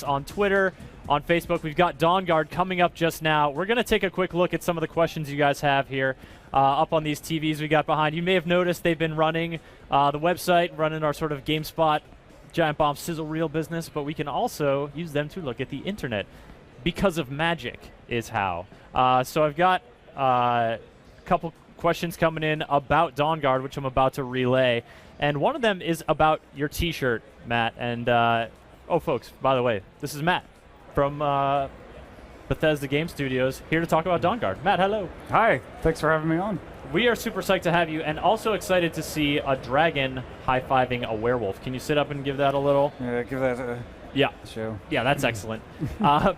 on Twitter, on Facebook. We've got Dawnguard coming up just now. We're going to take a quick look at some of the questions you guys have here up on these TVs we got behind. You may have noticed they've been running the website, running our sort of GameSpot Giant Bomb sizzle reel business, but we can also use them to look at the internet. Because of magic is how. So I've got a couple questions coming in about Dawnguard, which I'm about to relay. And one of them is about your T-shirt, Matt. And, oh, folks, by the way, this is Matt from Bethesda Game Studios, here to talk about Dawnguard. Matt, hello. Hi. Thanks for having me on. We are super psyched to have you, and also excited to see a dragon high-fiving a werewolf. Can you sit up and give that a little? Yeah, give that a show. Yeah, that's excellent.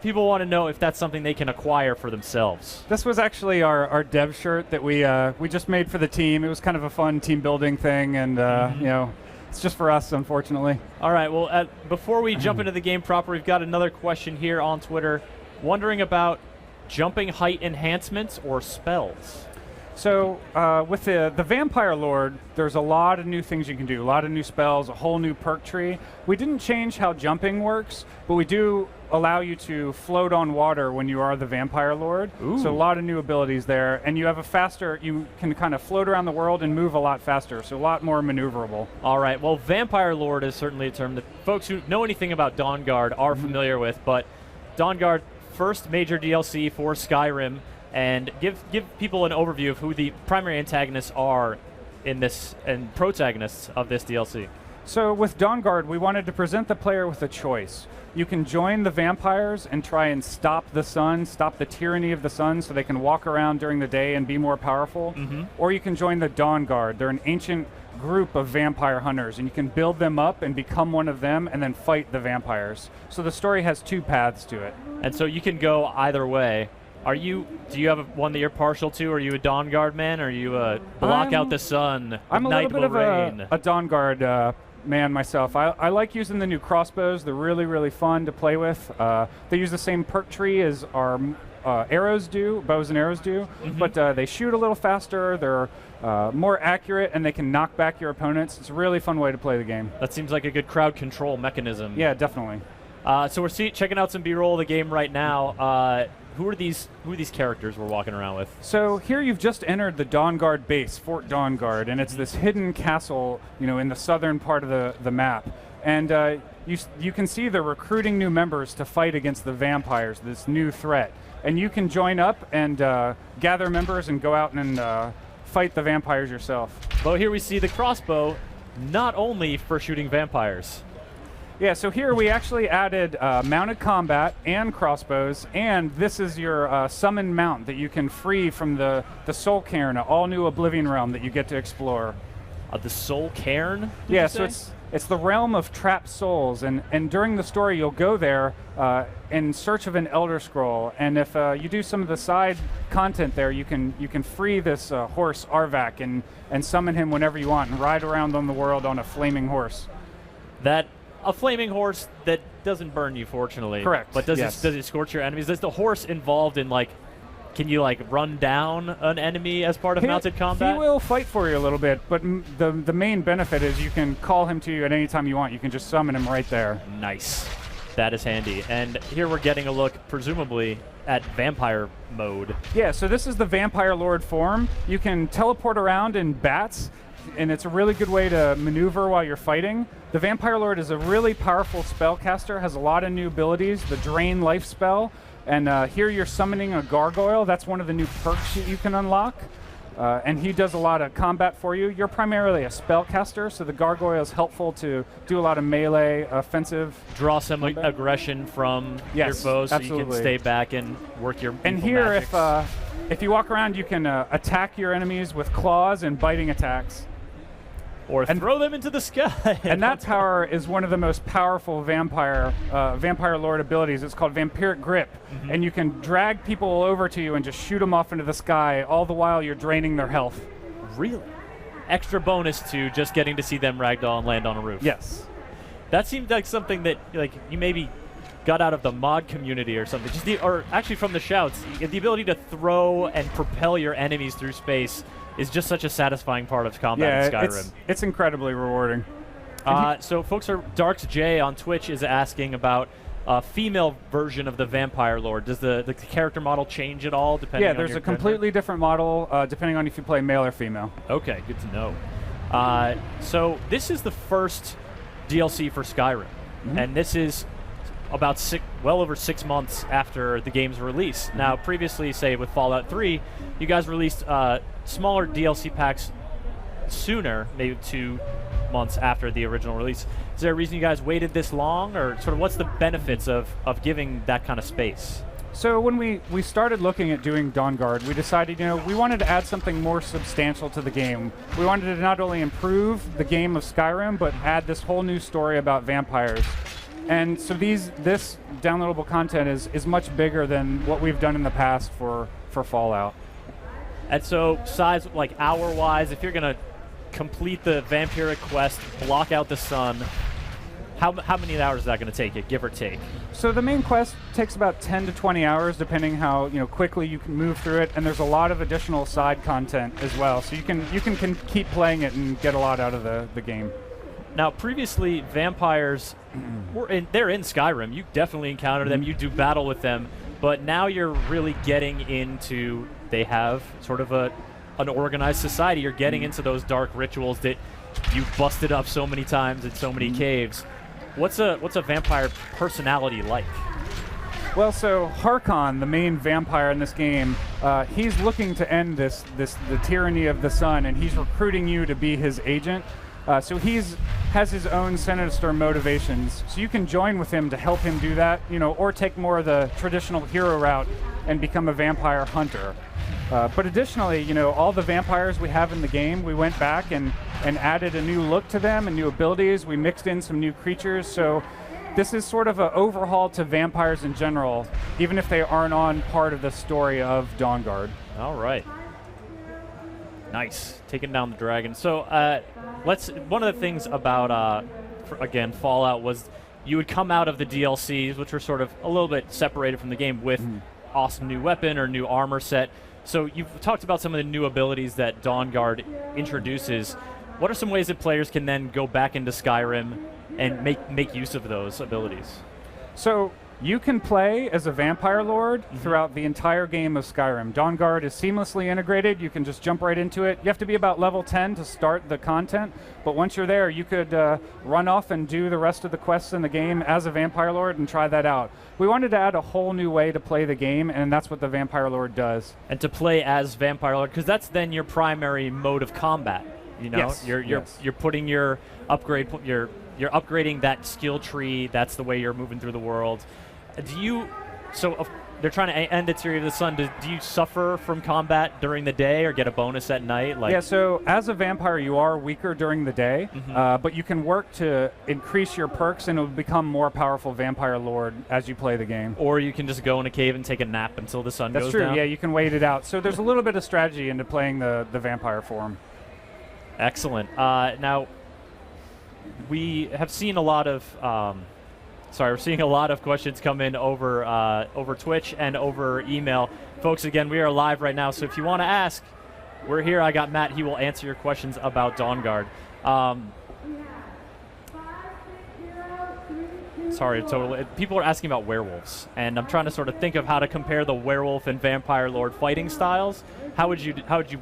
People want to know if that's something they can acquire for themselves. This was actually our dev shirt that we just made for the team. It was kind of a fun team building thing, and you know, it's just for us, unfortunately. All right. Well, before we jump into the game proper, we've got another question here on Twitter, wondering about jumping height enhancements or spells. So with the Vampire Lord, there's a lot of new things you can do, a lot of new spells, a whole new perk tree. We didn't change how jumping works, but we do allow you to float on water when you are the Vampire Lord. Ooh. So a lot of new abilities there, and you have you can kind of float around the world and move a lot faster, so a lot more maneuverable. All right. Well, Vampire Lord is certainly a term that folks who know anything about Dawnguard are familiar with, but Dawnguard, first major DLC for Skyrim. And give people an overview of who the primary antagonists are in this and protagonists of this DLC. So with Dawnguard, we wanted to present the player with a choice. You can join the vampires and try and stop the sun, stop the tyranny of the sun so they can walk around during the day and be more powerful. Or you can join the Dawnguard. They're an ancient group of vampire hunters, and you can build them up and become one of them and then fight the vampires. So the story has two paths to it. And so you can go either way. Do you have one that you're partial to? Are you a Dawnguard man, or are you a block out the sun? I'm a little bit of a Dawnguard man myself. I like using the new crossbows. They're really, really fun to play with. They use the same perk tree as our arrows do, bows and arrows do, but they shoot a little faster. They're more accurate, and they can knock back your opponents. It's a really fun way to play the game. That seems like a good crowd control mechanism. Yeah, definitely. So we're checking out some B-roll of the game right now. Who are these characters we're walking around with? So here you've just entered the Dawnguard base, Fort Dawnguard, and it's this hidden castle, you know, in the southern part of the map. And you can see they're recruiting new members to fight against the vampires, this new threat. And you can join up and gather members and go out and fight the vampires yourself. Well, here we see the crossbow, not only for shooting vampires. Yeah, so here we actually added mounted combat and crossbows, and this is your summon mount that you can free from the Soul Cairn, an all-new Oblivion realm that you get to explore. The Soul Cairn? Yeah, so it's the realm of trapped souls, and during the story you'll go there in search of an Elder Scroll, and if you do some of the side content there, you can free this horse Arvak and summon him whenever you want and ride around on the world on a flaming horse. A flaming horse that doesn't burn you, fortunately. Correct. But does it scorch your enemies? Is the horse involved in, like, can you, like, run down an enemy as part of mounted combat? He will fight for you a little bit, but the main benefit is you can call him to you at any time you want. You can just summon him right there. Nice. That is handy. And here we're getting a look, presumably, at vampire mode. Yeah, so this is the Vampire Lord form. You can teleport around in bats, and it's a really good way to maneuver while you're fighting. The Vampire Lord is a really powerful spellcaster, has a lot of new abilities, the Drain Life spell, and here you're summoning a gargoyle. That's one of the new perks that you can unlock, and he does a lot of combat for you. You're primarily a spellcaster, so the gargoyle is helpful to do a lot of melee, offensive. Draw some aggression from your foes, so you can stay back and work your And here, if you walk around, you can attack your enemies with claws and biting attacks. Or throw them into the sky. And that power is one of the most powerful Vampire Lord abilities. It's called Vampiric Grip. And you can drag people over to you and just shoot them off into the sky, all the while you're draining their health. Really? Extra bonus to just getting to see them ragdoll and land on a roof. Yes. That seemed like something that you maybe got out of the mod community or something. Or actually from the shouts. The ability to throw and propel your enemies through space is just such a satisfying part of combat in Skyrim. It's incredibly rewarding. So folks Darks J on Twitch is asking about female version of the Vampire Lord. Does the character model change at all depending on Yeah, there's your a completely gender? different model depending on if you play male or female. Okay, good to know. So this is the first DLC for Skyrim, and this is about well over 6 months after the game's release. Now, previously, say with Fallout 3, you guys released smaller DLC packs sooner, maybe 2 months after the original release. Is there a reason you guys waited this long, or sort of what's the benefits of giving that kind of space? So when we started looking at doing Dawnguard, we decided, we wanted to add something more substantial to the game. We wanted to not only improve the game of Skyrim, but add this whole new story about vampires. And so this downloadable content is much bigger than what we've done in the past for Fallout. And so size, like hour-wise, if you're going to complete the vampiric quest, block out the sun, how many hours is that going to take you, give or take? So the main quest takes about 10 to 20 hours, depending how quickly you can move through it, and there's a lot of additional side content as well. So you can keep playing it and get a lot out of the game. Now, previously, vampires, they're in Skyrim. You definitely encounter them. You do battle with them. But now you're really getting into, they have sort of an organized society. You're getting into those dark rituals that you've busted up so many times in so many caves. What's a vampire personality like? Well, so Harkon, the main vampire in this game, he's looking to end the tyranny of the sun, and he's recruiting you to be his agent. So has his own sinister motivations. So you can join with him to help him do that, or take more of the traditional hero route and become a vampire hunter. But additionally, all the vampires we have in the game, we went back and added a new look to them and new abilities. We mixed in some new creatures. So this is sort of an overhaul to vampires in general, even if they aren't on part of the story of Dawnguard. All right. Nice. Taking down the dragon. So one of the things about, again, Fallout was you would come out of the DLCs, which were sort of a little bit separated from the game, with awesome new weapon or new armor set. So you've talked about some of the new abilities that Dawnguard introduces. What are some ways that players can then go back into Skyrim and make use of those abilities? So you can play as a vampire lord throughout the entire game of Skyrim. Dawnguard is seamlessly integrated. You can just jump right into it. You have to be about level 10 to start the content, but once you're there, you could run off and do the rest of the quests in the game as a vampire lord and try that out. We wanted to add a whole new way to play the game, and that's what the vampire lord does. And to play as vampire lord, because that's then your primary mode of combat. Yes. You're putting your upgrade, you're upgrading that skill tree. That's the way you're moving through the world. They're trying to end the Tyranny of the Sun. Do you suffer from combat during the day or get a bonus at night? Yeah, so as a vampire, you are weaker during the day, but you can work to increase your perks and it will become more powerful vampire lord as you play the game. Or you can just go in a cave and take a nap until the sun goes down. That's true, yeah, you can wait it out. So there's a little bit of strategy into playing the vampire form. Excellent. Now, we have seen a lot of... we're seeing a lot of questions come in over Twitch and over email. Folks, again, we are live right now, so if you want to ask, we're here. I got Matt. He will answer your questions about Dawnguard. People are asking about werewolves, and I'm trying to sort of think of how to compare the werewolf and vampire lord fighting styles. How would you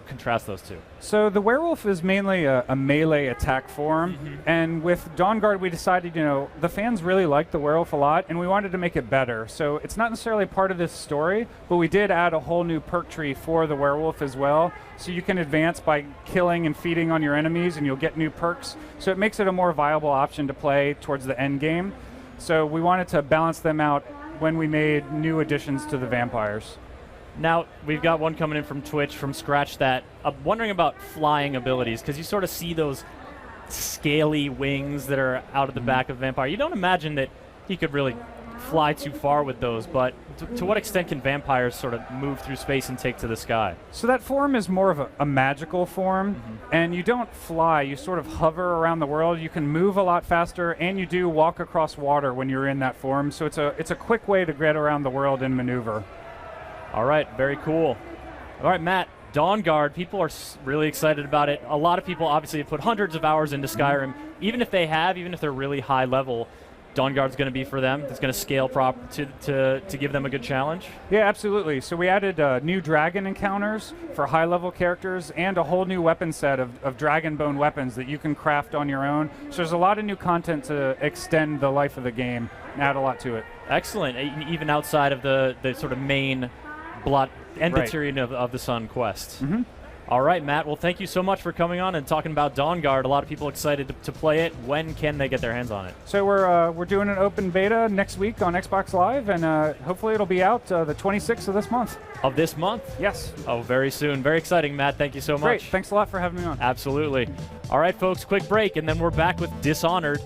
contrast those two? So the werewolf is mainly a melee attack form, and with Dawnguard we decided, the fans really liked the werewolf a lot, and we wanted to make it better. So it's not necessarily part of this story, but we did add a whole new perk tree for the werewolf as well. So you can advance by killing and feeding on your enemies, and you'll get new perks. So it makes it a more viable option to play towards the end game. So we wanted to balance them out when we made new additions to the vampires. Now, we've got one coming in from Twitch, from Scratch That. I'm wondering about flying abilities, because you sort of see those scaly wings that are out of the back of Vampire. You don't imagine that he could really fly too far with those, but to what extent can vampires sort of move through space and take to the sky? So that form is more of a magical form, and you don't fly, you sort of hover around the world. You can move a lot faster, and you do walk across water when you're in that form, so it's a quick way to get around the world and maneuver. All right, very cool. All right, Matt, Dawnguard, people are really excited about it. A lot of people obviously have put hundreds of hours into Skyrim. Even if they're really high level, Dawnguard's going to be for them. It's going to scale to give them a good challenge. Yeah, absolutely. So we added new dragon encounters for high-level characters and a whole new weapon set of dragon bone weapons that you can craft on your own. So there's a lot of new content to extend the life of the game and add a lot to it. Excellent. Even outside of the sort of main end of Tyrion of the Sun quest. Mm-hmm. All right, Matt. Well, thank you so much for coming on and talking about Dawnguard. A lot of people excited to play it. When can they get their hands on it? So we're doing an open beta next week on Xbox Live, and hopefully it'll be out the 26th of this month. Of this month? Yes. Oh, very soon. Very exciting, Matt. Thank you so much. Great. Thanks a lot for having me on. Absolutely. All right, folks, quick break, and then we're back with Dishonored.